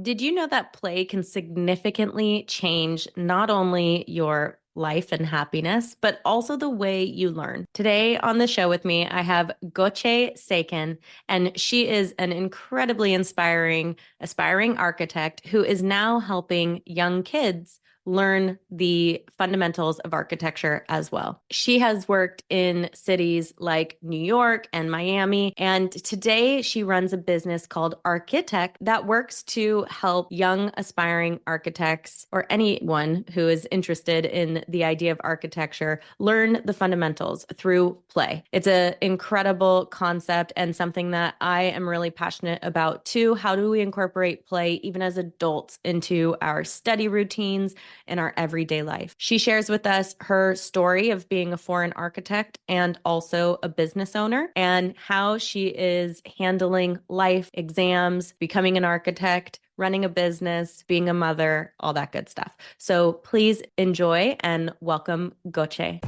Did you know that play can significantly change not only your life and happiness, but also the way you learn? Today on the show with me, I have Gokce Saygin, and she is an incredibly inspiring, aspiring architect who is now helping young kids learn the fundamentals of architecture as well. She has worked in cities like New York and Miami, and today she runs a business called Architect that works to help young aspiring architects or anyone who is interested in the idea of architecture learn the fundamentals through play. It's an incredible concept and something that I am really passionate about too. How do we incorporate play even as adults into our study routines in our everyday life? She shares with us her story of being a foreign architect and also a business owner, and how she is handling life, exams, becoming an architect, running a business, being a mother, all that good stuff. So please enjoy and welcome Gokce.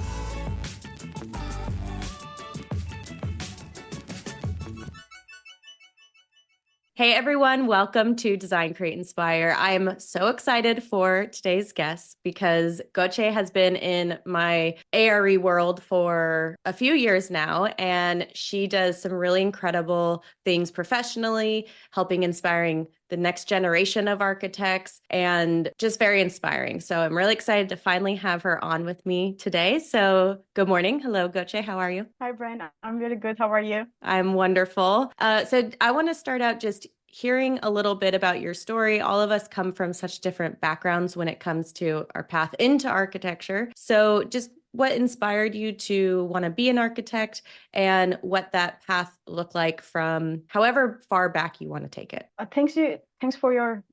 Hey everyone, welcome to Design, Create, Inspire. I'm so excited for today's guest because Gokce has been in my ARE world for a few years now, and she does some really incredible things professionally, helping inspiring the next generation of architects, and just very inspiring. So I'm really excited to finally have her on with me today. So good morning. Hello, Gokce. How are you? Hi, Brian. I'm really good. How are you? I'm wonderful. So I want to start out just hearing a little bit about your story. All of us come from such different backgrounds when it comes to our path into architecture. So just what inspired you to want to be an architect and what that path looked like from however far back you want to take it. Thanks for your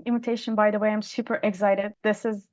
invitation. By the way, I'm super excited. This is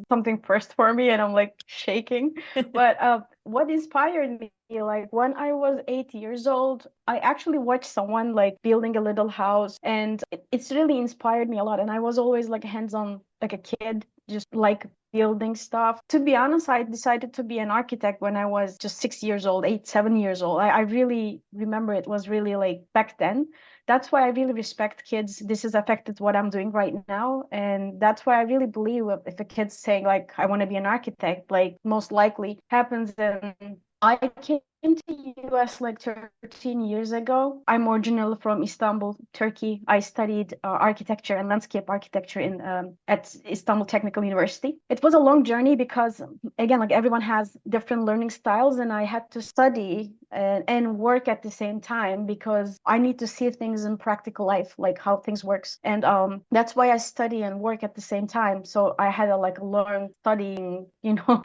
something first for me, and I'm like shaking. But what inspired me, like when I was 8 years old, I actually watched someone like building a little house, and it's really inspired me a lot. And I was always like hands-on, like a kid, just like building stuff. To be honest, I decided to be an architect when I was just 6 years old, 7 years old. I really remember it was really like back then. That's why I really respect kids. This has affected what I'm doing right now. And that's why I really believe if a kid's saying like, I want to be an architect, like most likely happens. And I came to US like 13 years ago. I'm originally from Istanbul, Turkey. I studied architecture and landscape architecture in at Istanbul Technical University. It was a long journey because again, like everyone has different learning styles, and I had to study and work at the same time because I need to see things in practical life, like how things works. And that's why I study and work at the same time. So I had to like learn studying,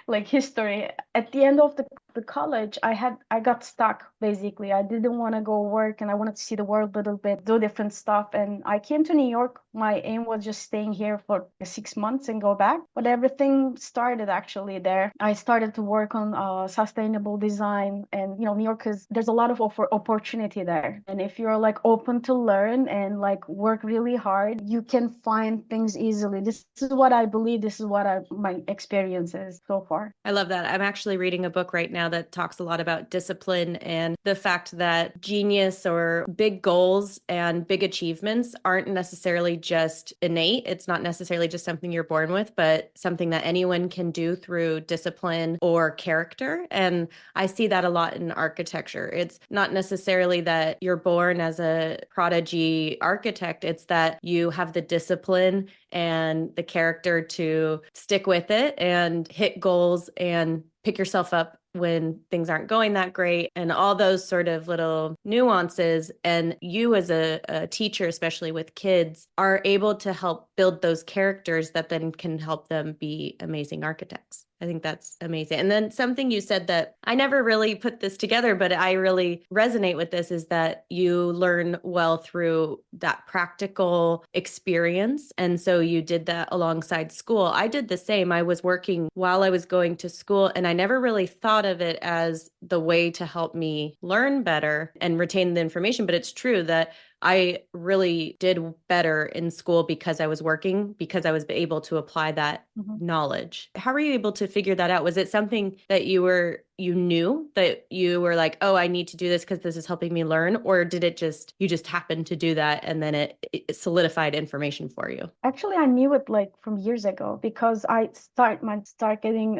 like history. At the end of the college, I got stuck basically. I didn't want to go work, and I wanted to see the world a little bit, do different stuff. And I came to New York. My aim was just staying here for 6 months and go back. But everything started actually there. I started to work on sustainable design, and New York is there's a lot of opportunity there. And if you're like open to learn and like work really hard, you can find things easily. This is what I believe. This is what my experience is so far. I love that. I'm actually reading a book right now that talks a lot about discipline and the fact that genius or big goals and big achievements aren't necessarily just innate. It's not necessarily just something you're born with, but something that anyone can do through discipline or character. And I see that a lot in architecture. It's not necessarily that you're born as a prodigy architect, it's that you have the discipline and the character to stick with it and hit goals and pick yourself up when things aren't going that great, and all those sort of little nuances. And you as a teacher, especially with kids, are able to help build those characters that then can help them be amazing architects. I think that's amazing. And then something you said that I never really put this together, but I really resonate with this, is that you learn well through that practical experience. And so you did that alongside school. I did the same. I was working while I was going to school, and I never really thought of it as the way to help me learn better and retain the information. But it's true that I really did better in school because I was working, because I was able to apply that Mhm. knowledge. How were you able to figure that out? Was it something that you were you knew that you were like, oh, I need to do this because this is helping me learn? Or did it just, you just happened to do that and then it solidified information for you? Actually, I knew it like from years ago because I start getting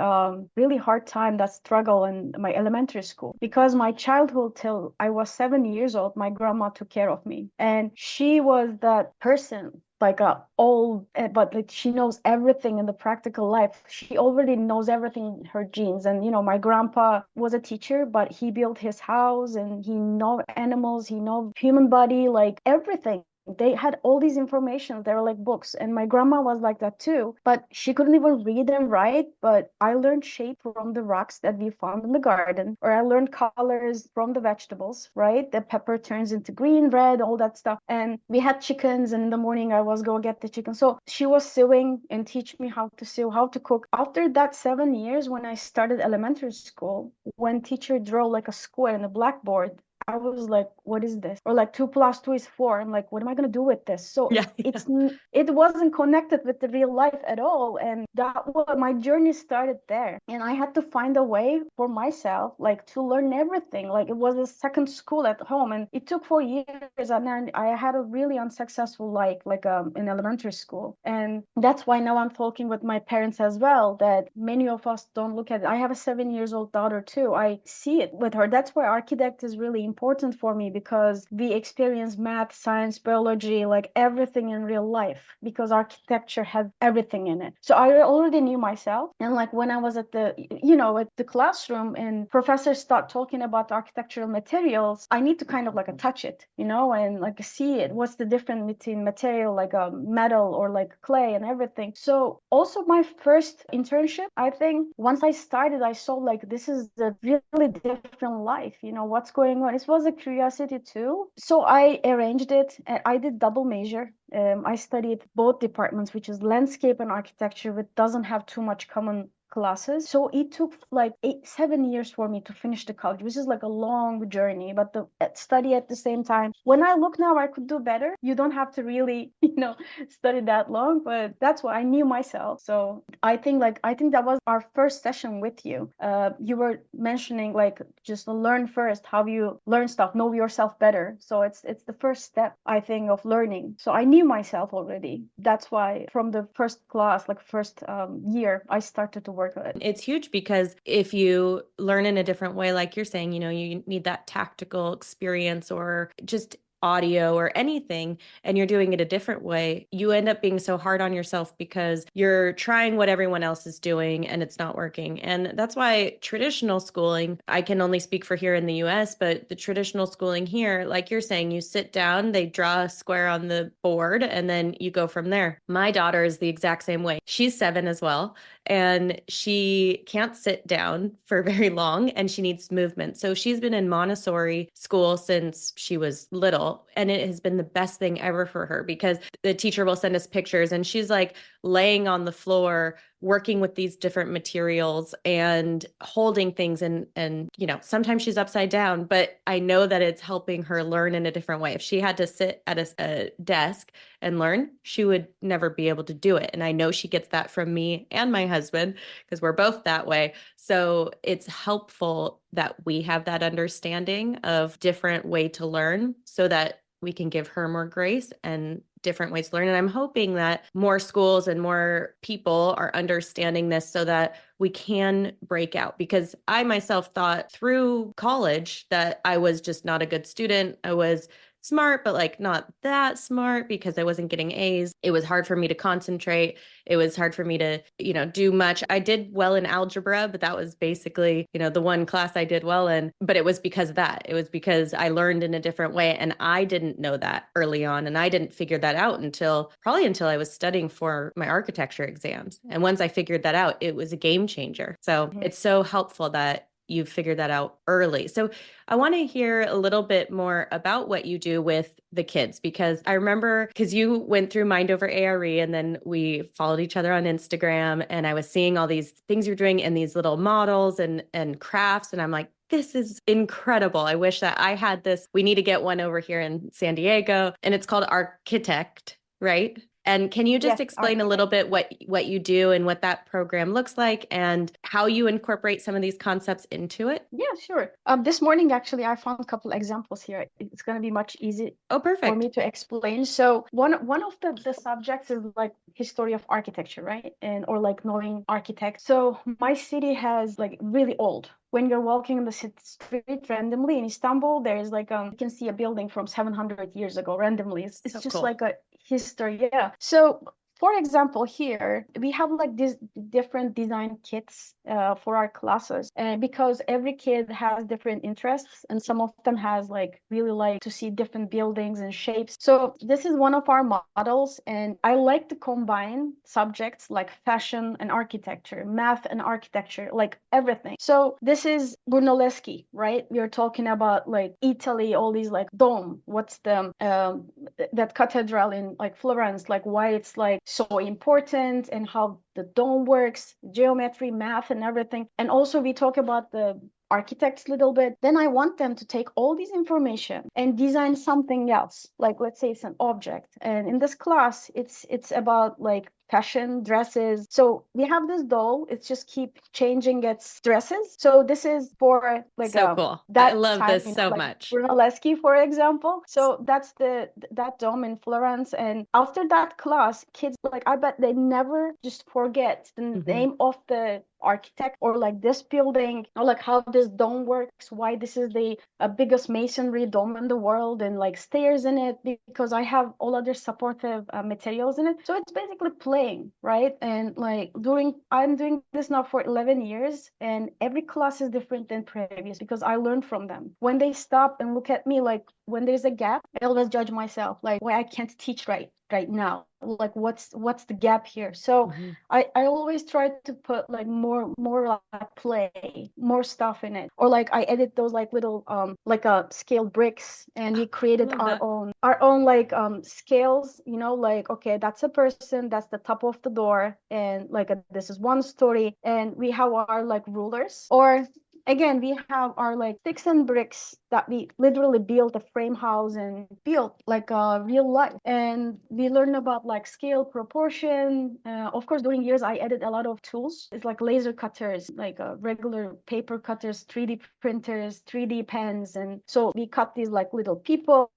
really hard time, that struggle in my elementary school, because my childhood till I was 7 years old, my grandma took care of me, and she was that person like a old, but like she knows everything in the practical life. She already knows everything in her genes. And my grandpa was a teacher, but he built his house and he know animals, he know human body, like everything. They had all these information. They were like books. And my grandma was like that too. But she couldn't even read and write. But I learned shape from the rocks that we found in the garden, or I learned colors from the vegetables, right? The pepper turns into green, red, all that stuff. And we had chickens, and in the morning I was go get the chicken. So she was sewing and teach me how to sew, how to cook. After that 7 years, when I started elementary school, when teacher drew like a square in the blackboard, I was like, what is this? Or like 2 + 2 is 4. I'm like, what am I gonna do with this? So Yeah. it wasn't connected with the real life at all. And that was my journey started there. And I had to find a way for myself, like to learn everything. Like it was a second school at home. And it took 4 years. And then I had a really unsuccessful life, like in elementary school. And that's why now I'm talking with my parents as well, that many of us don't look at it. I have a 7 years old daughter too. I see it with her. That's why architect is really important for me, because we experience math, science, biology, like everything in real life, because architecture has everything in it. So I already knew myself. And like when I was at the classroom and professors start talking about architectural materials, I need to kind of like touch it, and like see it. What's the difference between material like a metal or like clay and everything. So also my first internship, I think once I started, I saw like this is a really different life. What's going on. It was a curiosity too. So I arranged it. I did double major. I studied both departments, which is landscape and architecture, which doesn't have too much common classes. So it took like 7 years for me to finish the college, which is like a long journey, but the study at the same time. When I look now, I could do better. You don't have to really, study that long, but that's what I knew myself. So I think that was our first session with you. You were mentioning like just learn first, how you learn stuff, know yourself better. So it's the first step, I think, of learning. So I knew myself already. That's why from the first class, like first year, I started to work on it. It's huge because if you learn in a different way, like you're saying, you need that tactical experience or just audio or anything, and you're doing it a different way, you end up being so hard on yourself because you're trying what everyone else is doing and it's not working. And that's why traditional schooling, I can only speak for here in the US, but the traditional schooling here, like you're saying, you sit down, they draw a square on the board, and then you go from there. My daughter is the exact same way. She's 7 as well, and she can't sit down for very long and she needs movement. So she's been in Montessori school since she was little, and it has been the best thing ever for her because the teacher will send us pictures and she's like laying on the floor working with these different materials and holding things, and sometimes she's upside down, but I know that it's helping her learn in a different way. If she had to sit at a desk and learn, she would never be able to do it. And I know she gets that from me and my husband because we're both that way. So it's helpful that we have that understanding of different way to learn so that we can give her more grace and different ways to learn. And I'm hoping that more schools and more people are understanding this so that we can break out, because I myself thought through college that I was just not a good student. I was smart, but like not that smart because I wasn't getting A's. It was hard for me to concentrate. It was hard for me to, do much. I did well in algebra, but that was basically, the one class I did well in. But it was because of that. It was because I learned in a different way. And I didn't know that early on. And I didn't figure that out until I was studying for my architecture exams. And once I figured that out, it was a game changer. So it's so helpful that you figured that out early. So I want to hear a little bit more about what you do with the kids, because I remember because you went through Mind Over ARE and then we followed each other on Instagram, and I was seeing all these things you're doing and these little models and crafts. And I'm like, this is incredible. I wish that I had this. We need to get one over here in San Diego. And it's called Architect, right? And can you just Yes, explain a little architect. bit what you do and what that program looks like and how you incorporate some of these concepts into it? Yeah, sure. This morning, actually, I found a couple examples here. It's going to be much easy Oh, for me perfect. to explain. So one of the subjects is like history of architecture, right? And or like knowing architects. So my city has like really old. When you're walking on the street randomly in Istanbul, there's like you can see a building from 700 years ago randomly. It's So just cool. like a history. Yeah. So for example, here we have like these different design kits for our classes, and because every kid has different interests, and some of them has like really like to see different buildings and shapes. So this is one of our models, and I like to combine subjects like fashion and architecture, math and architecture, like everything. So this is Brunelleschi, right? We are talking about like Italy, all these like dome. What's the that cathedral in like Florence, like why it's like so important and how the dome works, geometry, math, and everything. And also we talk about the architects a little bit. Then I want them to take all this information and design something else. Like let's say it's an object. And in this class, it's about like fashion, dresses. So we have this doll. It's just keep changing its dresses. So this is for like So cool. I that love time, this so like much. Brunelleschi, for example. So that's that dome in Florence. And after that class, kids like I bet they never just forget the Mhm. name of the architect or like this building or like how this dome works, why this is the biggest masonry dome in the world, and like stairs in it, because I have all other supportive materials in it. So it's basically playing, right? And like I'm doing this now for 11 years, and every class is different than previous because I learned from them. When they stop and look at me, like when there's a gap, I always judge myself, like why I can't teach right now, like what's the gap here. So Mhm. I always try to put like more like play, more stuff in it. Or like I edit those like little like scale bricks, and we I created love that. our own like scales, like okay, that's a person, that's the top of the door, and like this is one story, and we have our like rulers. Or again, we have our like sticks and bricks that we literally built a frame house and built like a real life. And we learn about like scale, proportion. Of course, during years, I added a lot of tools. It's like laser cutters, like regular paper cutters, 3D printers, 3D pens. And so we cut these like little people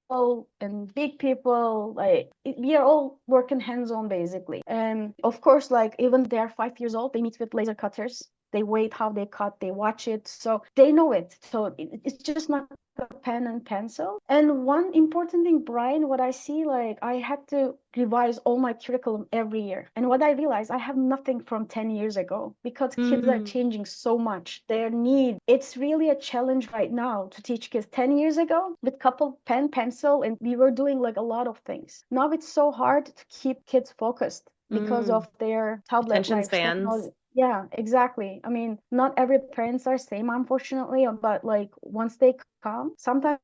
and big people, like we are all working hands-on basically. And of course, like even they're 5 years old, they meet with laser cutters, they wait how they cut, they watch it, so they know it. So it's just not a pen and pencil. And one important thing, Brian, what I see, like I had to revise all my curriculum every year. And what I realized, I have nothing from 10 years ago because kids are Mm. changing so much. Their need, it's really a challenge right now to teach kids. 10 years ago, with couple pen, pencil, and we were doing like a lot of things. Now it's so hard to keep kids focused because Mm. of their tablet Attention lives, spans. technology. Yeah, exactly. I mean, not every parents are same, unfortunately, but like once they come, sometimes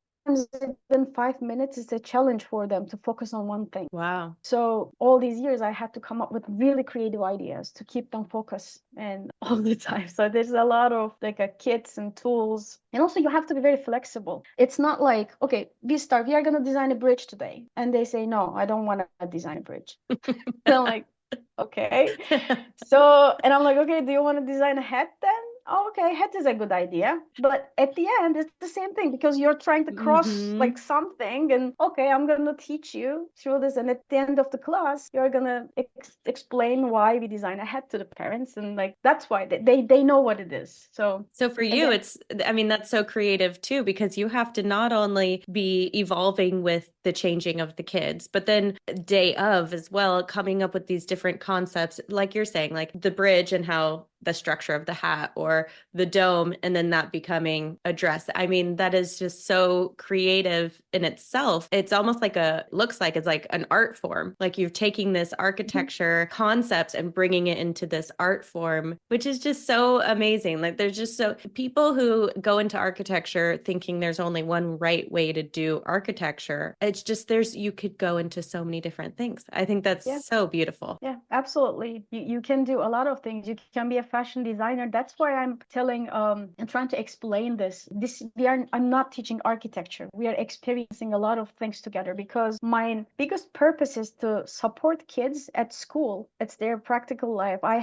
even 5 minutes is a challenge for them to focus on one thing. Wow. So all these years, I had to come up with really creative ideas to keep them focused and all the time. So there's a lot of like kits and tools. And also you have to be very flexible. It's not like, okay, we are going to design a bridge today. And they say, no, I don't want to design a bridge. And I'm like, okay. So, and I'm like, okay, do you want to design a hat then? Oh, okay, hat is a good idea. But at the end, it's the same thing because you're trying to cross like Hmm. something. And okay, I'm going to teach you through this. And at the end of the class, you're going to explain why we design a hat to the parents. And like, that's why they know what it is. So So for you, again, I mean, that's so creative too, because you have to not only be evolving with the changing of the kids, but then day of as well, coming up with these different concepts, like you're saying, like the bridge and how the structure of the hat or the dome, and then that becoming a dress. I mean, that is just so creative in itself. It's almost like looks like it's like an art form. Like you're taking this mhm, architecture concepts and bringing it into this art form, which is just so amazing. Like there's just so people who go into architecture thinking there's only one right way to do architecture. It's just you could go into so many different things. I think that's yeah. so beautiful. Yeah, absolutely. You can do a lot of things. You can be a fashion designer. That's why I'm telling and trying to explain this I'm not teaching architecture. We are experiencing a lot of things together, because my biggest purpose is to support kids at school. It's their practical life. I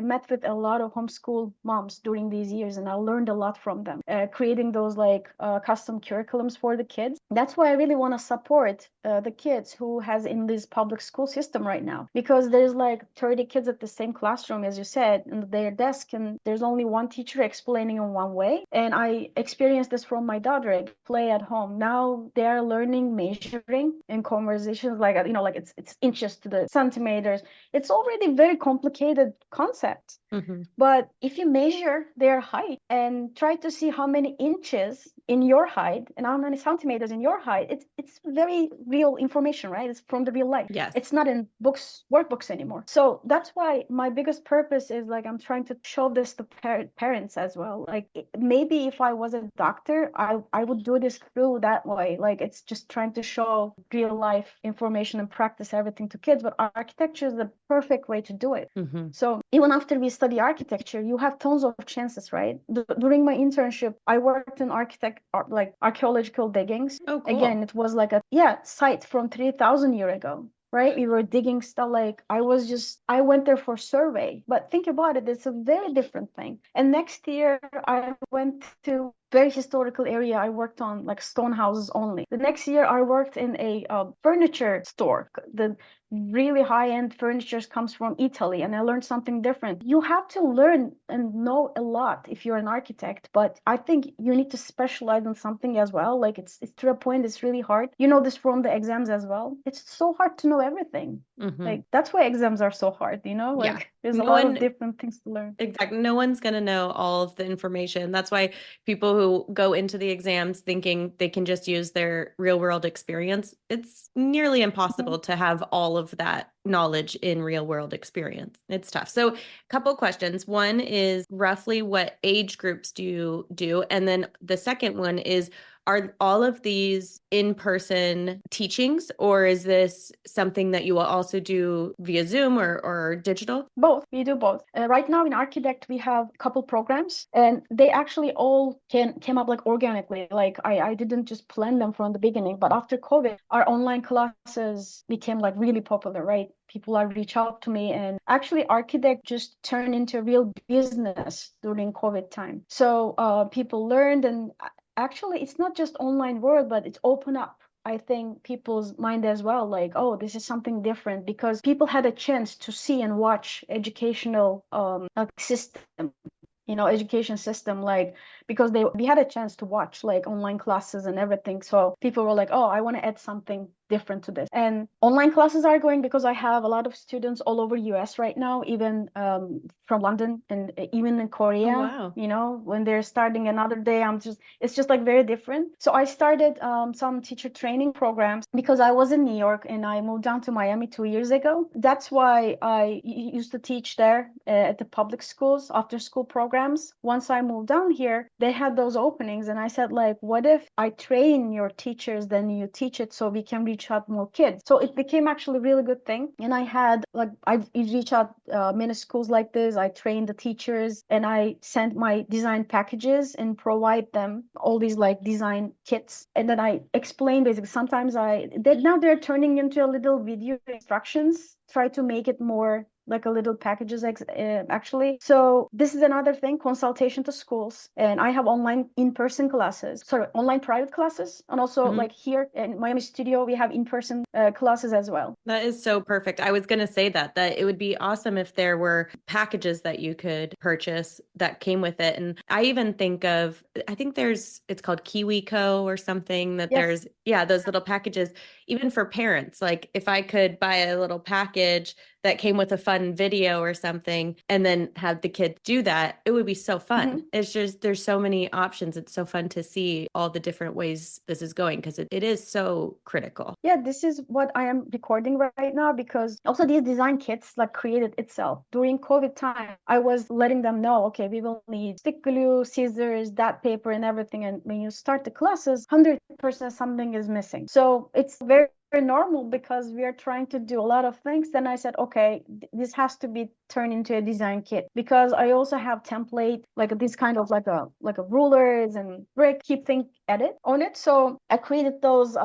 met with a lot of homeschool moms during these years, and I learned a lot from them, creating those like custom curriculums for the kids. That's why I really want to support the kids who has in this public school system right now, because there's like 30 kids at the same classroom, as you said, in their desk, and there's only one teacher explaining in one way. And I experienced this from my daughter. I play at home. Now they are learning measuring in conversations, like like it's inches to the centimeters. It's already very complicated concept. Mm-hmm. But if you measure their height and try to see how many inches in your height and how many centimeters in your height, it's very real information, right? It's from the real life. Yes. It's not in books, workbooks anymore. So that's why my biggest purpose is like I'm trying to show this to parents as well. Like maybe if I was a doctor, I would do this through that way. Like it's just trying to show real life information and practice everything to kids. But architecture is the perfect way to do it. Mm-hmm. So even after we study architecture, you have tons of chances, right? During my internship, I worked in like archaeological diggings. Oh, cool. Again, it was like a site from 3,000 years ago. Right? We were digging stuff. Like I went there for survey, but think about it, it's a very different thing. And next year I went to very historical area. I worked on like stone houses only. The next year I worked in a furniture store. The really high-end furniture comes from Italy, and I learned something different. You have to learn and know a lot if you're an architect, but I think you need to specialize in something as well. Like it's to a point, it's really hard. You know this from the exams as well. It's so hard to know everything. Mm-hmm. Like that's why exams are so hard, like there's a lot of different things to learn. Exactly. No one's going to know all of the information. That's why people who go into the exams thinking they can just use their real world experience, it's nearly impossible to have all of that knowledge in real world experience. It's tough. So a couple questions. One is roughly what age groups do you do? And then the second one is, are all of these in-person teachings, or is this something that you will also do via Zoom or digital? Both. We do both. Right now in Architect, we have a couple programs, and they actually all came up like organically. Like I didn't just plan them from the beginning, but after COVID, our online classes became like really popular, right? People are reach out to me, and actually Architect just turned into a real business during COVID time. So people learned, and actually it's not just online world, but it's open up, I think, people's mind as well. Like, oh, this is something different, because people had a chance to see and watch educational system, education system, like, because we had a chance to watch like online classes and everything. So people were like, oh, I want to add something different to this. And online classes are going, because I have a lot of students all over US right now, even from London, and even in Korea. Oh, wow. When they're starting another day, it's just like very different. So I started some teacher training programs, because I was in New York and I moved down to Miami 2 years ago. That's why I used to teach there at the public schools, after school programs. Once I moved down here, they had those openings, and I said, like, what if I train your teachers, then you teach it, so we can reach out more kids. So it became actually a really good thing. And I reach out many schools like this. I train the teachers, and I send my design packages and provide them all these like design kits. And then I explain basically. Sometimes now they're turning into a little video instructions, try to make it more like a little packages actually. So this is another thing, consultation to schools. And I have online in-person classes, online private classes. And also like here in Miami studio, we have in-person classes as well. That is so perfect. I was going to say that it would be awesome if there were packages that you could purchase that came with it. And I even think it's called KiwiCo or something, that Yes. there's, those little packages, even for parents. Like if I could buy a little package that came with a fun video or something, and then have the kids do that, it would be so fun. It's just, there's so many options. It's so fun to see all the different ways this is going, because it is so critical. Yeah, this is what I am recording right now, because also these design kits like created itself. During COVID time, I was letting them know, okay, we will need stick glue, scissors, that paper and everything. And when you start the classes, 100% something is missing. So it's very normal because we are trying to do a lot of things. Then I said, okay, this has to be turned into a design kit, because I also have template like this kind of like a rulers and brick, keep things edit on it. So I created those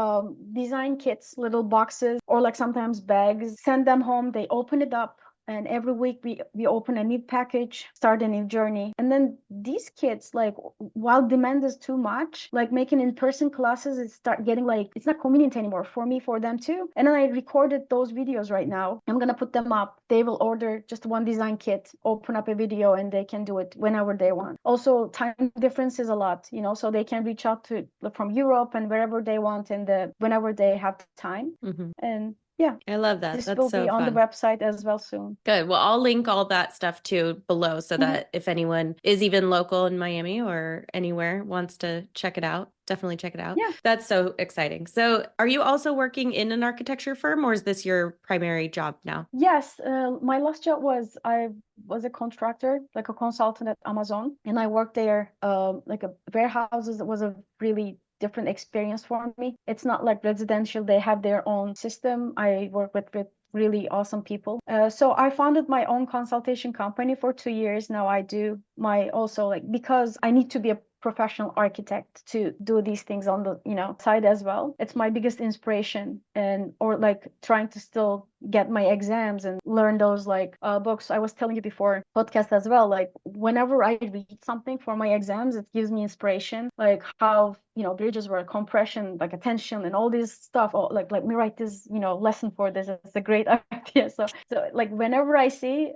design kits, little boxes, or like sometimes bags, send them home, they open it up, and every week we open a new package, start a new journey. And then these kids, like, while demand is too much, like making in-person classes, it start getting like, it's not convenient anymore for me, for them too. And then I recorded those videos right now. I'm gonna put them up. They will order just one design kit, open up a video, and they can do it whenever they want. Also, time difference is a lot, so they can reach out to from Europe and wherever they want, and whenever they have time. Mm-hmm. And yeah, I love that. this That's will be so on the fun. website as well soon. Good. Well, I'll link all that stuff too below so Mhm. that if anyone is even local in Miami or anywhere wants to check it out, definitely check it out. Yeah. That's so exciting. So, are you also working in an architecture firm or is this your primary job now? Yes, my last job was, I was a contractor, like a consultant at Amazon, and I worked there, like a warehouses. It was a really different experience for me. It's not like residential; they have their own system. I work with really awesome people. So I founded my own consultation company for 2 years now. I do my also, like, because I need to be a professional architect to do these things on the side as well. It's my biggest inspiration, and or like trying to still get my exams and learn those like books. I was telling you before podcast as well, like whenever I read something for my exams, it gives me inspiration, like how bridges were compression, like attention and all this stuff. Oh, like let me write this lesson for this. It's a great idea. So like whenever I see,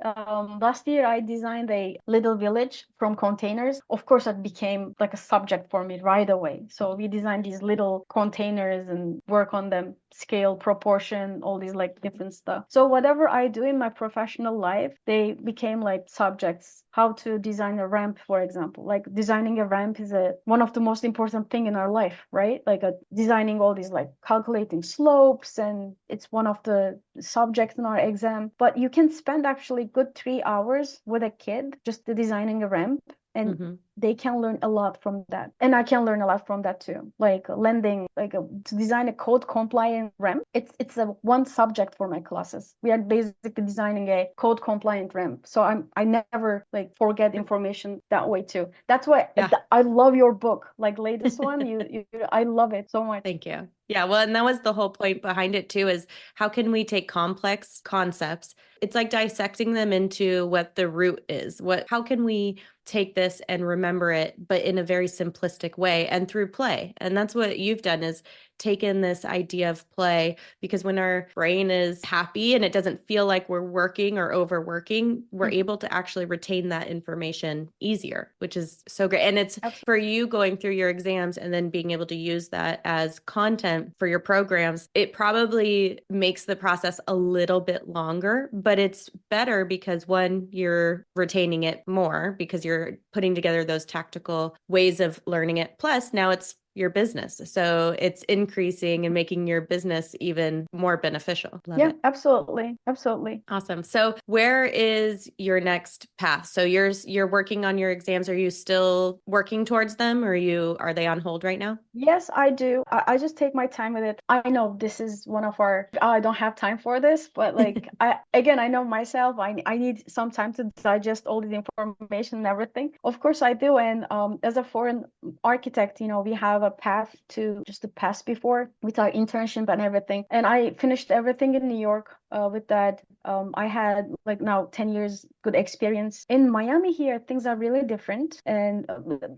last year I designed a little village from containers. Of course that became like a subject for me right away. So we designed these little containers and work on them, scale, proportion, all these like different stuff. So whatever I do in my professional life, they became like subjects. How to design a ramp, for example. Like designing a ramp is one of the most important thing in our life, right? Like designing all these, like calculating slopes, and it's one of the subjects in our exam. But you can spend actually good 3 hours with a kid just designing a ramp, and Mm-hmm. they can learn a lot from that, and I can learn a lot from that too. Like lending, like to design a code compliant ramp, it's a one subject for my classes. We are basically designing a code compliant ramp, so I never like forget information that way too. That's why Yeah. I love your book, like latest one. You I love it so much. Thank you. Yeah, well, and that was the whole point behind it too, is how can we take complex concepts? It's like dissecting them into what the root is. How can we take this and remember it, but in a very simplistic way and through play? And that's what you've done, is taken this idea of play, because when our brain is happy and it doesn't feel like we're working or overworking, we're Mhm. able to actually retain that information easier, which is so great. And it's Absolutely. for you going through your exams and then being able to use that as content for your programs. It probably makes the process a little bit longer, but it's better because one, you're retaining it more because you're putting together those tactical ways of learning it. Plus, now it's your business. So it's increasing and making your business even more beneficial. Love Yeah, it. absolutely. Absolutely. Awesome. So where is your next path? So you're working on your exams. Are you still working towards them, or are they on hold right now? Yes, I do. I just take my time with it. I know this is one of our, I don't have time for this, but like, I know myself, I need some time to digest all the information and everything. Of course I do. And as a foreign architect, we have a path to just to pass before with our internship and everything. And I finished everything in New York. With that, I had like now 10 years good experience. In Miami here, things are really different. And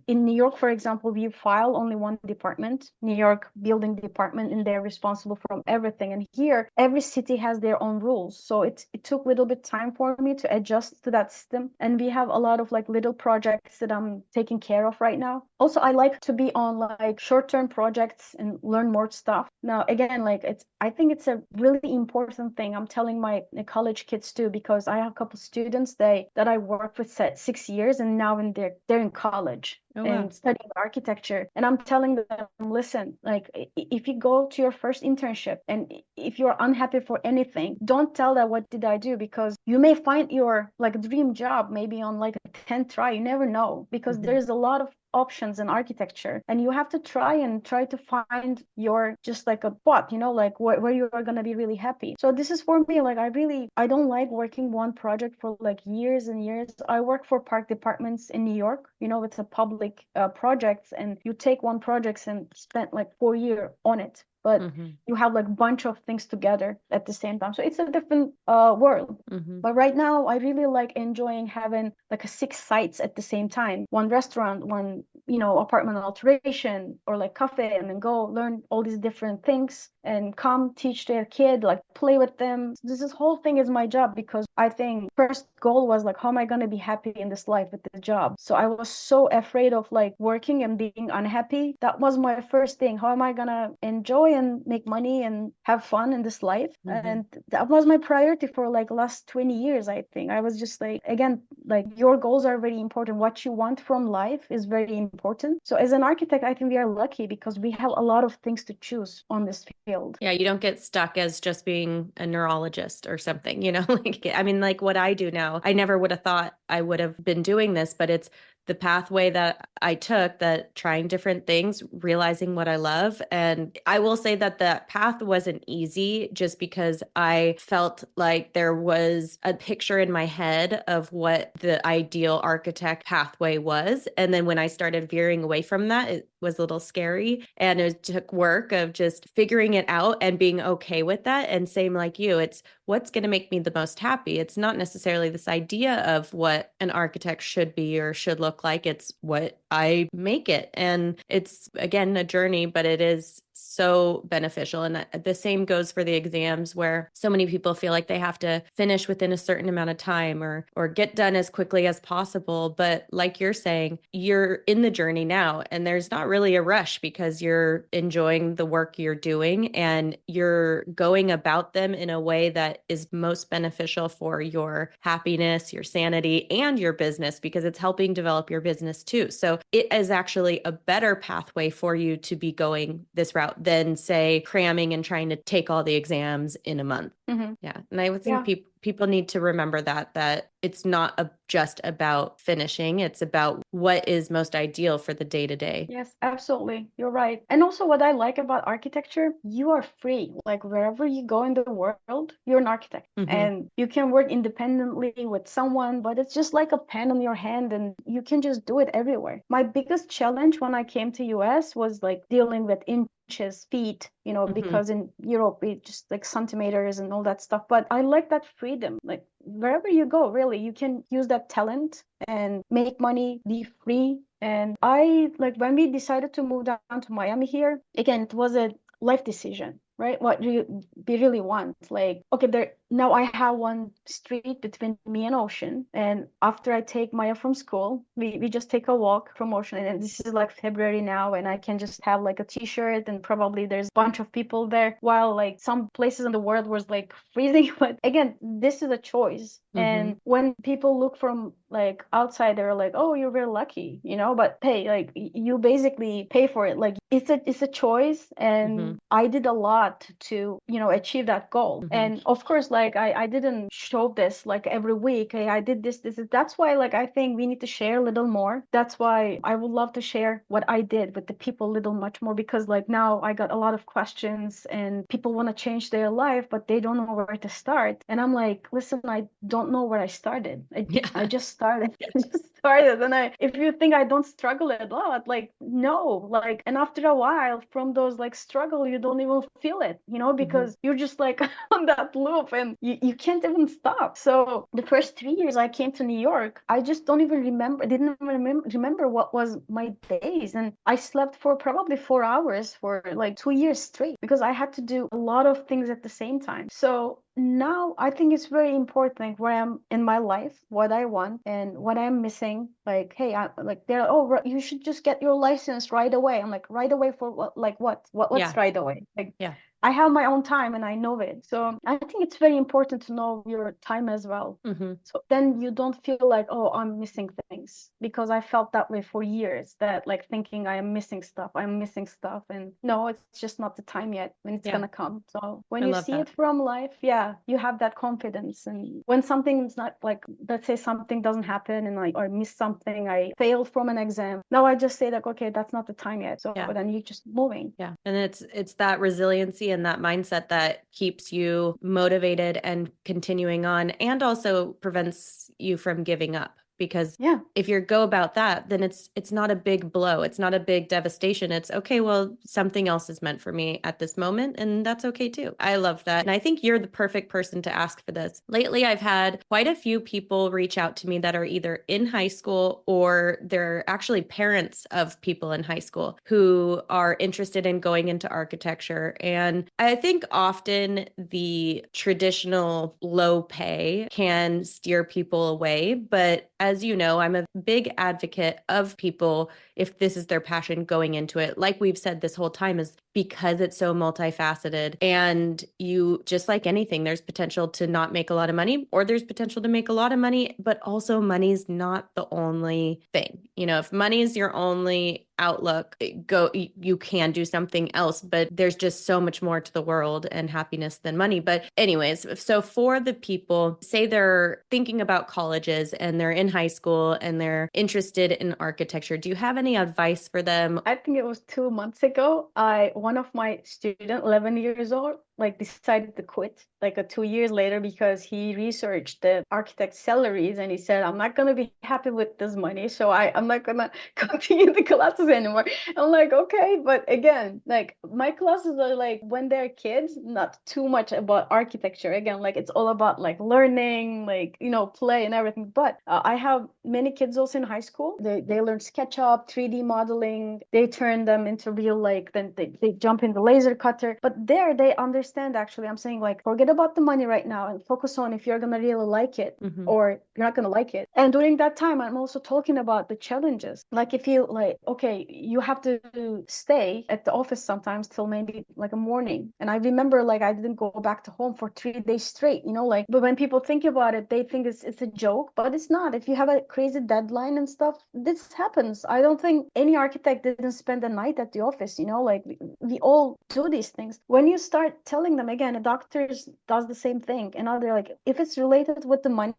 in New York, for example, we file only one department, New York building department, and they're responsible for everything. And here, every city has their own rules. So it took a little bit time for me to adjust to that system. And we have a lot of like little projects that I'm taking care of right now. Also, I like to be on like short-term projects and learn more stuff. Now, again, like I think it's a really important thing. I'm telling my college kids too, because I have a couple students that I worked with 6 years, and now they're in college Oh, wow. and studying architecture. And I'm telling them, listen, like if you go to your first internship and if you're unhappy for anything, don't tell that what did I do, because you may find your like dream job maybe on like a 10th try. You never know, because Mhm. there's a lot of options in architecture, and you have to try to find your just like a spot, like where you are going to be really happy. So this is for me, like I don't like working one project for like years and years. I work for park departments in New York, it's a public projects, and you take one project and spend like 4 years on it, but Mm-hmm. you have like a bunch of things together at the same time. So it's a different world. Mm-hmm. But right now, I really like enjoying having like a 6 sites at the same time. One restaurant, one, apartment alteration, or like cafe, and then go learn all these different things and come teach their kid, like play with them. This whole thing is my job, because I think first goal was like, how am I going to be happy in this life with the job? So I was so afraid of like working and being unhappy. That was my first thing. How am I going to enjoy and make money and have fun in this life? Mm-hmm. And that was my priority for like last 20 years. I think I was just like, again, like your goals are very important. What you want from life is very important. So as an architect, I think we are lucky because we have a lot of things to choose on this field. Yeah, you don't get stuck as just being a neurologist or something, like, I mean, like what I do now, I never would have thought I would have been doing this, but it's the pathway that I took, that trying different things, realizing what I love. And I will say that the path wasn't easy, just because I felt like there was a picture in my head of what the ideal architect pathway was. And then when I started veering away from that, it was a little scary. And it took work of just figuring it out and being okay with that. And same like you, it's what's going to make me the most happy. It's not necessarily this idea of what an architect should be or should look like. It's what I make it. And it's, again, a journey, but it is so beneficial. And the same goes for the exams, where so many people feel like they have to finish within a certain amount of time, or get done as quickly as possible. But like you're saying, you're in the journey now, and there's not really a rush, because you're enjoying the work you're doing and you're going about them in a way that is most beneficial for your happiness, your sanity, and your business, because it's helping develop your business too. So it is actually a better pathway for you to be going this route than, say, cramming and trying to take all the exams in a month. Mm-hmm. Yeah. And I would think Yeah. people need to remember that it's not just about finishing. It's about what is most ideal for the day to day. Yes, absolutely. You're right. And also, what I like about architecture, you are free. Like wherever you go in the world, you're an architect, Mm-hmm. and you can work independently with someone, but it's just like a pen on your hand, and you can just do it everywhere. My biggest challenge when I came to US was like dealing with inches, feet, Mm-hmm. because in Europe it's just like centimeters and all that stuff. But I like that freedom. Like wherever you go, really, you can use that talent and make money, be free. And I like when we decided to move down to Miami here, again, it was a life decision, right? What do you really want? Like, okay, there now I have one street between me and ocean. And after I take Maya from school, we just take a walk from ocean. And this is like February now, and I can just have like a t-shirt, and probably there's a bunch of people there, while like some places in the world was like freezing. But again, this is a choice. Mm-hmm. And when people look from like outside, they're like, oh, you're very lucky, but hey, like you basically pay for it. Like it's a choice. Mm-hmm. And I did a lot to, achieve that goal. Mm-hmm. And of course, like I didn't show this like every week. Hey, I did this. That's why like I think we need to share a little more. That's why I would love to share what I did with the people a little much more, because like now I got a lot of questions, and people want to change their life, but they don't know where to start. And I'm like, listen, I don't know where I started. I Yeah. just started. I just started. And if you think I don't struggle a lot, like no, like, and after a while from those like struggle, you don't even feel it, Mm-hmm. because you're just like on that loop, and you can't even stop. So the first 3 years I came to New York, I just don't even remember, didn't even remember what was my days. And I slept for probably 4 hours for like 2 years straight, because I had to do a lot of things at the same time. So now I think it's very important where I'm in my life, what I want and what I'm missing. Like, hey, I like they're, oh, you should just get your license right away. I'm like, right away for what? Like what? What's Yeah. right away? Like, Yeah. I have my own time and I know it. So I think it's very important to know your time as well. Hmm. So then you don't feel like, oh, I'm missing things, because I felt that way for years, that like thinking I am missing stuff, I'm missing stuff. And no, it's just not the time yet when it's Yeah, gonna come. So when I you love see that. it from life, yeah, you have that confidence. And when something's not like, let's say something doesn't happen and I miss something, I failed from an exam. Now I just say like, okay, that's not the time yet. So Yeah. then you just moving. Yeah. And it's that resiliency and that mindset that keeps you motivated and continuing on and also prevents you from giving up. Because Yeah. if you go about that, then it's not a big blow. It's not a big devastation. It's okay, well, something else is meant for me at this moment, and that's okay too. I love that. And I think you're the perfect person to ask for this. Lately, I've had quite a few people reach out to me that are either in high school or they're actually parents of people in high school who are interested in going into architecture. And I think often the traditional low pay can steer people away, but as you know, I'm a big advocate of people, if this is their passion, going into it. Like we've said this whole time, is because it's so multifaceted. And you, just like anything, there's potential to not make a lot of money, or there's potential to make a lot of money, but also money's not the only thing. You know, if money is your only outlook, you can do something else, but there's just so much more to the world and happiness than money. But anyways, so for the people, say they're thinking about colleges and they're in high school and they're interested in architecture, do you have any advice for them? I think it was 2 months ago. One of my student, 11 years old, like decided to quit like 2 years later because he researched the architect salaries and he said, I'm not gonna be happy with this money, so I'm not gonna continue the classes anymore. I'm like, okay, but again, like my classes are like when they're kids, not too much about architecture. Again, like it's all about like learning, like play and everything. But I have many kids also in high school. They learn SketchUp, 3D modeling. They turn them into real, like then they jump in the laser cutter. But there they understand, actually, I'm saying like forget about the money right now and focus on if you're gonna really like it Mm-hmm. or you're not gonna like it. And during that time, I'm also talking about the challenges. Like if you like, okay, you have to stay at the office sometimes till maybe like a morning. And I remember like I didn't go back to home for 3 days straight, like, but when people think about it, they think it's a joke, but it's not. If you have a crazy deadline and stuff, this happens. I don't think any architect didn't spend a night at the office, like we all do these things. When you start telling them, again, a doctors does the same thing, and now they're like, if it's related with the money,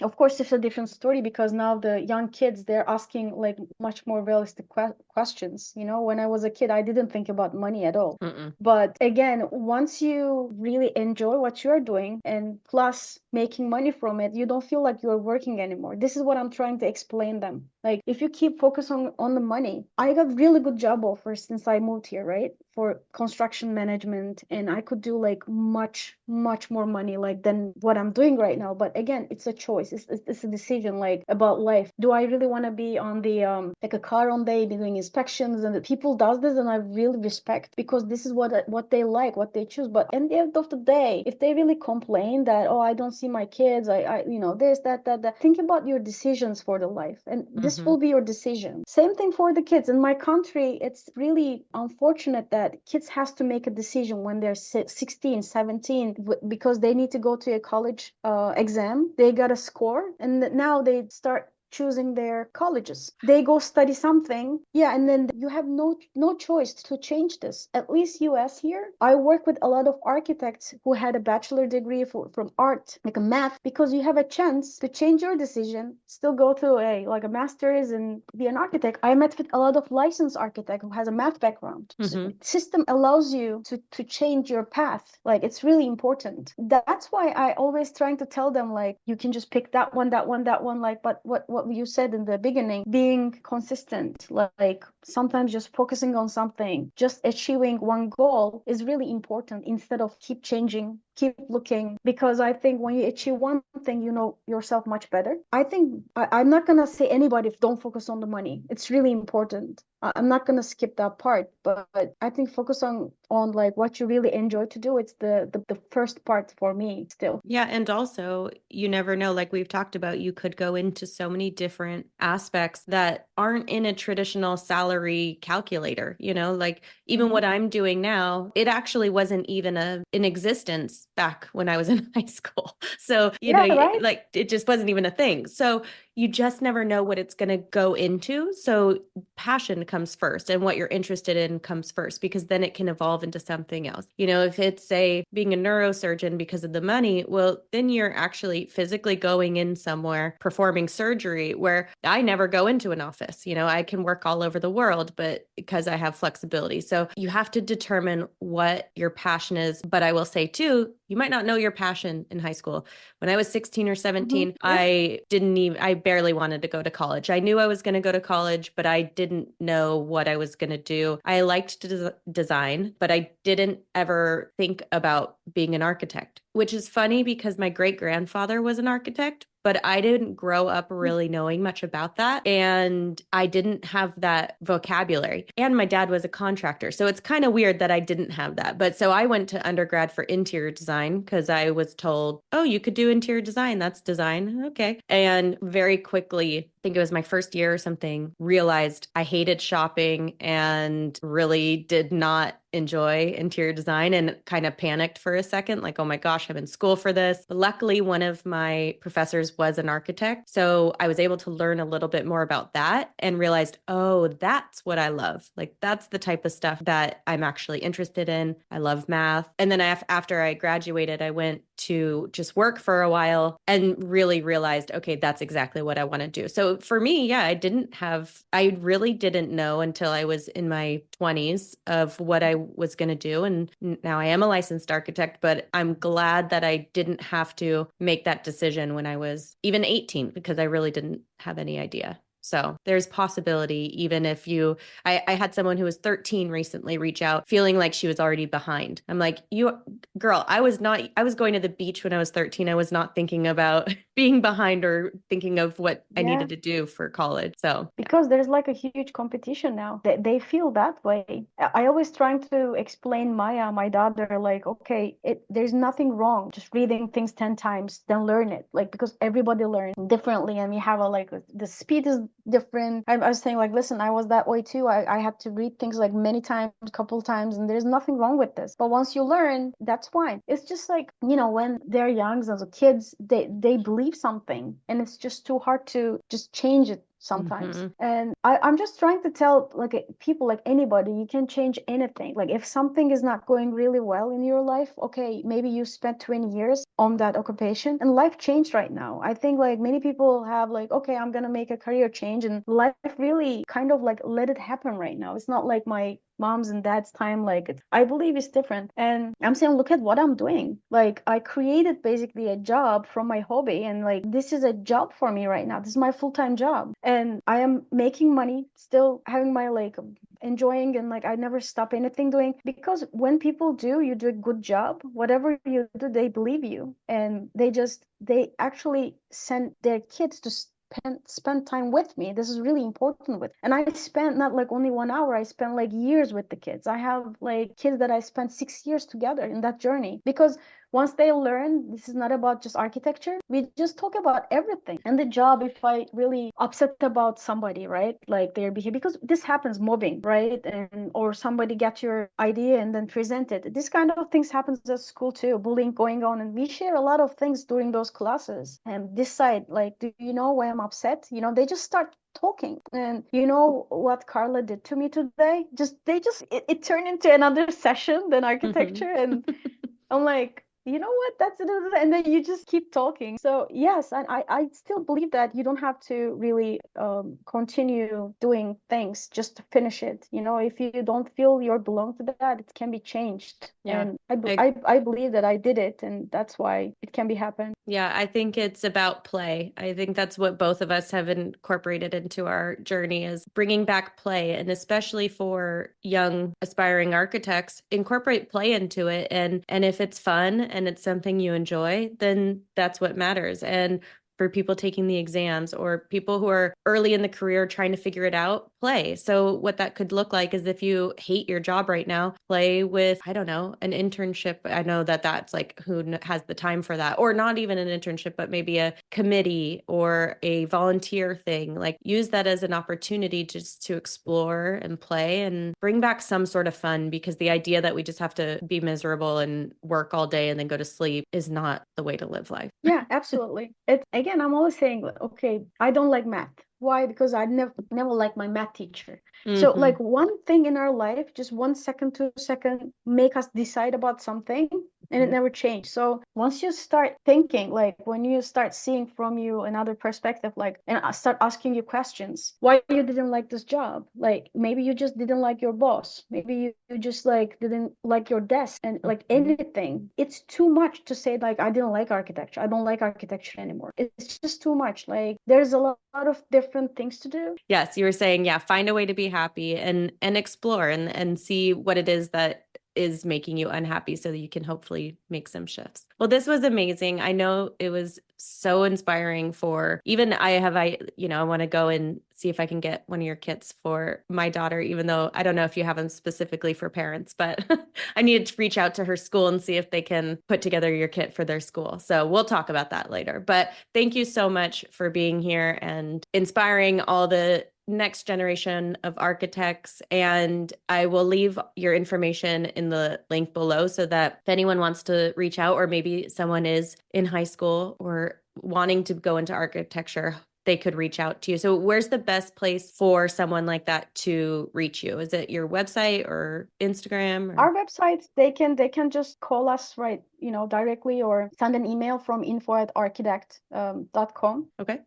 of course it's a different story, because now the young kids, they're asking like much more realistic questions. When I was a kid, I didn't think about money at all. Mm-mm. But again, once you really enjoy what you're doing and plus making money from it, you don't feel like you're working anymore. This is what I'm trying to explain them. Like if you keep focus on the money, I got really good job offers since I moved here, right? For construction management, and I could do like much, much more money like than what I'm doing right now. But again, it's a choice. It's a decision like about life. Do I really want to be on the like a car on day doing inspections, and the people does this, and I really respect, because this is what they like, what they choose. But at the end of the day, if they really complain that, oh, I don't see my kids, I this, that, think about your decisions for the life, and this Mm-hmm. will be your decision. Same thing for the kids. In my country, it's really unfortunate that kids has to make a decision when they're 16, 17, because they need to go to a college exam. They got a score, and now they start choosing their colleges. They go study something, yeah, and then you have no choice to change this. At least US here, I work with a lot of architects who had a bachelor degree from art, like a math, because you have a chance to change your decision, still go to a master's and be an architect. I met with a lot of licensed architect who has a math background. Mm-hmm. System allows you to change your path. Like it's really important. That's why I always trying to tell them, like, you can just pick that one, that one, that one, like, but what you said in the beginning, being consistent, like sometimes just focusing on something, just achieving one goal is really important instead of keep changing keep looking, because I think when you achieve one thing, you know yourself much better. I think I'm not gonna say anybody don't focus on the money. It's really important. I'm not gonna skip that part, but I think focus on like what you really enjoy to do. It's the first part for me still. Yeah, and also you never know, like we've talked about, you could go into so many different aspects that aren't in a traditional salary calculator, like even Hmm. what I'm doing now, it actually wasn't even in existence back when I was in high school. So, Yeah, right. like it just wasn't even a thing. So you just never know what it's going to go into. So passion comes first and what you're interested in comes first, because then it can evolve into something else. If it's say being a neurosurgeon because of the money, well, then you're actually physically going in somewhere performing surgery where I never go into an office. I can work all over the world, but because I have flexibility. So you have to determine what your passion is. But I will say too, you might not know your passion in high school. When I was 16 or Hmm. 17, Yeah. I barely wanted to go to college. I knew I was going to go to college, but I didn't know what I was going to do. I liked to design, but I didn't ever think about being an architect, which is funny because my great grandfather was an architect, but I didn't grow up really knowing much about that. And I didn't have that vocabulary. And my dad was a contractor. So it's kind of weird that I didn't have that. But so I went to undergrad for interior design because I was told, oh, you could do interior design. That's design. Okay. And very quickly, I think it was my first year or something, realized I hated shopping and really did not enjoy interior design and kind of panicked for a second, like, oh my gosh, I'm in school for this. But luckily, one of my professors was an architect. So I was able to learn a little bit more about that and realized, oh, that's what I love. Like, that's the type of stuff that I'm actually interested in. I love math. And then after I graduated, I went to just work for a while and really realized, okay, that's exactly what I want to do. So for me, yeah, I really didn't know until I was in my 20s of what I was going to do. And now I am a licensed architect, but I'm glad that I didn't have to make that decision when I was even 18 because I really didn't have any idea. So there's possibility, even if I had someone who was 13 recently reach out feeling like she was already behind. I'm like, girl, I was going to the beach when I was 13. I was not thinking about being behind or thinking of what I Yeah. needed to do for college. So yeah. Because there's like a huge competition now. They feel that way. I always trying to explain Maya, my daughter, like, okay, there's nothing wrong just reading things 10 times, then learn it. Like, because everybody learns differently and we have the speed is different. I was saying like, listen, I was that way too. I had to read things like many times, a couple of times, and there's nothing wrong with this. But once you learn, that's fine. It's just like, when they're young as a kids, they believe something and it's just too hard to just change it sometimes. Mhm. And I'm just trying to tell like people, like anybody, you can change anything. Like if something is not going really well in your life, okay, maybe you spent 20 years on that occupation and life changed right now. I think like many people have like, okay, I'm gonna make a career change, and life really kind of like let it happen right now. It's not like my mom's and dad's time. Like I believe it's different, and I'm saying look at what I'm doing. Like I created basically a job from my hobby, and like this is a job for me right now. This is my full-time job, and I am making money, still having my like enjoying, and like I never stop anything doing, because when people you do a good job, whatever you do, they believe you, and they actually send their kids to spend time with me. This is really important with, and I spent not like only 1 hour, I spent like years with the kids. I have like kids that I spent 6 years together in that journey, because once they learn this is not about just architecture, we just talk about everything. And the job, if I really upset about somebody, right, like their behavior, because this happens, mobbing, right, and or somebody get your idea and then present it, this kind of things happens at school too, bullying going on, and we share a lot of things during those classes and decide like, do you know why I'm upset? They just start talking. And you know what Carla did to me today? It turned into another session than Mhm. architecture. And I'm like, you know what? That's it. And then you just keep talking. So yes, and I still believe that you don't have to really continue doing things just to finish it. If you don't feel you belong to that, it can be changed. Yeah. And I I believe that I did it, and that's why it can be happen. Yeah, I think it's about play. I think that's what both of us have incorporated into our journey is bringing back play. And especially for young aspiring architects, incorporate play into it. And if it's fun and it's something you enjoy, then that's what matters. And for people taking the exams or people who are early in the career trying to figure it out, play. So what that could look like is if you hate your job right now, play with, I don't know, an internship. I know that that's like who has the time for that, or not even an internship, but maybe a committee or a volunteer thing. Like use that as an opportunity just to explore and play and bring back some sort of fun, because the idea that we just have to be miserable and work all day and then go to sleep is not the way to live life. Yeah, absolutely. It's again, I'm always saying, like, okay, I don't like math. Why? Because I never liked my math teacher. So Hmm. like one thing in our life, just 1 second, 2 second, make us decide about something and it never changed. So once you start thinking, like when you start seeing from you another perspective, like and I start asking you questions, why you didn't like this job? Like maybe you just didn't like your boss. Maybe you just like didn't like your desk and like anything. It's too much to say like I didn't like architecture. I don't like architecture anymore. It's just too much. Like there's a lot of different things to do. Yes, you were saying, yeah, find a way to be happy and explore and see what it is that is making you unhappy so that you can hopefully make some shifts. Well, this was amazing. I know it was so inspiring for even I want to go and see if I can get one of your kits for my daughter, even though I don't know if you have them specifically for parents, but I need to reach out to her school and see if they can put together your kit for their school. So we'll talk about that later. But thank you so much for being here and inspiring all the next generation of architects. And I will leave your information in the link below so that if anyone wants to reach out, or maybe someone is in high school or wanting to go into architecture, they could reach out to you. So where's the best place for someone like that to reach you? Is it your website or Instagram or? Our websites, they can just call us right, directly or send an email from info@architect.com. Okay,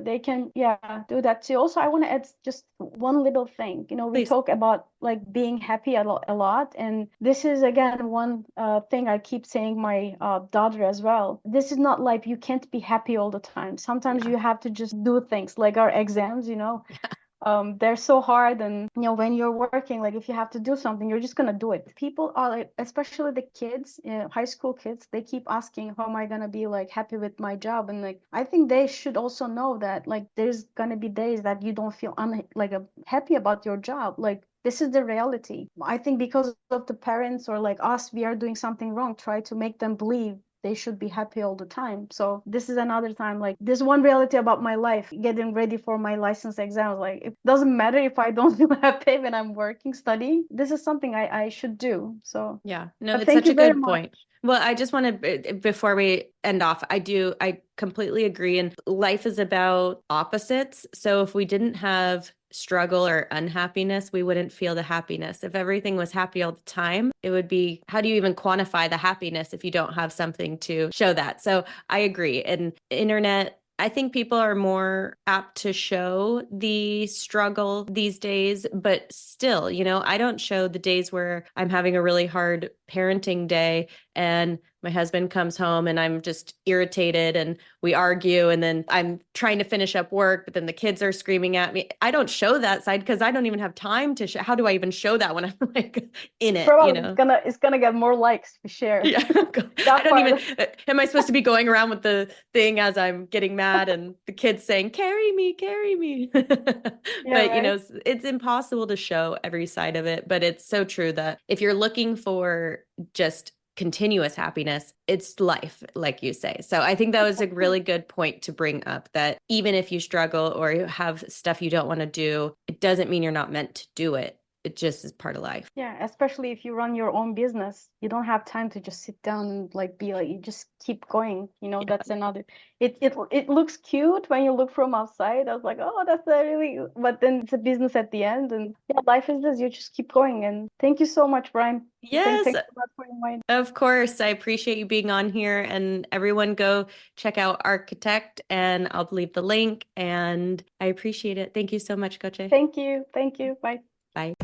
They can, yeah, do that too. Also, I want to add just one little thing. We please. talk about like being happy a lot, and this is again one thing I keep saying my daughter as well. This is not like you can't be happy all the time. Sometimes Yeah. you have to just do things like our exams. They're so hard, and when you're working, like if you have to do something, you're just gonna do it. People are like, especially the kids, high school kids, they keep asking how am I gonna be like happy with my job, and like I think they should also know that like there's gonna be days that you don't feel happy about your job. Like this is the reality. I think because of the parents or like us, we are doing something wrong, try to make them believe they should be happy all the time. So this is another time, like this one reality about my life, getting ready for my license exams. Like it doesn't matter if I don't feel happy when I'm working, studying. This is something I should do. So, Yeah, no, but it's thank such you a very good much. point. Well, I just want to, before we end off, I completely agree. And life is about opposites. So if we didn't have struggle or unhappiness, we wouldn't feel the happiness. If everything was happy all the time, it would be, how do you even quantify the happiness if you don't have something to show that? So I agree. And internet, I think people are more apt to show the struggle these days, but still, I don't show the days where I'm having a really hard parenting day and my husband comes home and I'm just irritated and we argue and then I'm trying to finish up work, but then the kids are screaming at me. I don't show that side because I don't even have time to show. How do I even show that when I'm like in it, you Probably it's know? gonna get more likes to share Yeah. I that don't part. even, am I supposed to be going around with the thing as I'm getting mad and the kids saying, carry me, carry me. Yeah, But, right. it's impossible to show every side of it. But it's so true that if you're looking for just continuous happiness, it's life, like you say. So I think that was a really good point to bring up that even if you struggle or you have stuff you don't want to do, it doesn't mean you're not meant to do it. It just is part of life. Yeah, especially if you run your own business, you don't have time to just sit down and like be like you just keep going. That's another. It looks cute when you look from outside. I was like, oh, that's a really, but then it's a business at the end, and yeah, life is this. You just keep going. And thank you so much, Brian. Yes, Thanks a lot for inviting. of course. I appreciate you being on here and everyone go check out Architect and I'll leave the link and I appreciate it. Thank you so much, Gokce. Thank you. Thank you. Bye. Bye.